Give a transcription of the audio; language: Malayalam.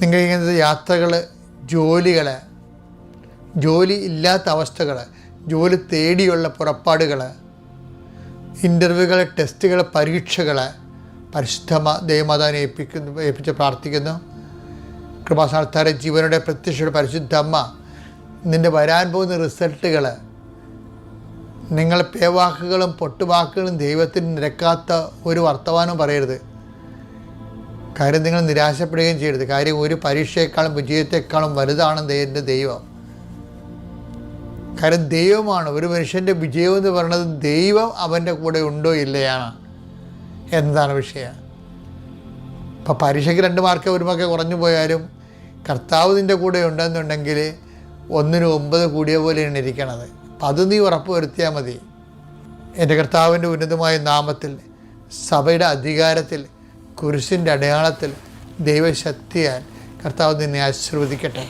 നിങ്ങൾ ഇങ്ങനത്തെ യാത്രകൾ, ജോലികൾ, ജോലി ഇല്ലാത്ത അവസ്ഥകൾ, ജോലി തേടിയുള്ള പുറപ്പാടുകൾ, ഇൻ്റർവ്യൂകൾ, ടെസ്റ്റുകൾ, പരീക്ഷകൾ പരിശുദ്ധ ദൈവമാതാവിനെ ഏൽപ്പിച്ച് പ്രാർത്ഥിക്കുന്നു. കൃപാസ്ഥാനത്താരെ ജീവനുടെ പ്രത്യക്ഷയുടെ പരിശുദ്ധ അമ്മ, നിൻ്റെ വരാൻ പോകുന്ന റിസൾട്ടുകൾ, നിങ്ങൾ പേവാക്കുകളും പൊട്ടുവാക്കുകളും ദൈവത്തിന് നിരക്കാത്ത ഒരു വർത്തമാനവും പറയരുത്. കാര്യം നിങ്ങൾ നിരാശപ്പെടുകയും ചെയ്യരുത്. കാര്യം ഒരു പരീക്ഷയെക്കാളും വിജയത്തെക്കാളും വലുതാണ് എൻ്റെ ദൈവം. കാര്യം ദൈവമാണ്. ഒരു മനുഷ്യൻ്റെ വിജയം എന്ന് പറയുന്നത് ദൈവം അവൻ്റെ കൂടെ ഉണ്ടോ ഇല്ലയാണ് എന്നതാണ് വിഷയം. ഇപ്പം പരീക്ഷയ്ക്ക് 2 മാർക്ക് 1 മാർക്ക് കുറഞ്ഞു പോയാലും കർത്താവ് നിൻ്റെ കൂടെ ഉണ്ടെന്നുണ്ടെങ്കിൽ 1-ന് 9 കൂടിയ പോലെയാണ് ഇരിക്കണത്. അപ്പം അത് നീ ഉറപ്പ് വരുത്തിയാൽ മതി. എൻ്റെ കർത്താവിൻ്റെ ഉന്നതമായ നാമത്തിൽ, സഭയുടെ അധികാരത്തിൽ, കുരിശിൻ്റെ അടയാളത്തിൽ, ദൈവശക്തിയാൽ കർത്താവ് നിന്നെ ആശീർവദിക്കട്ടെ.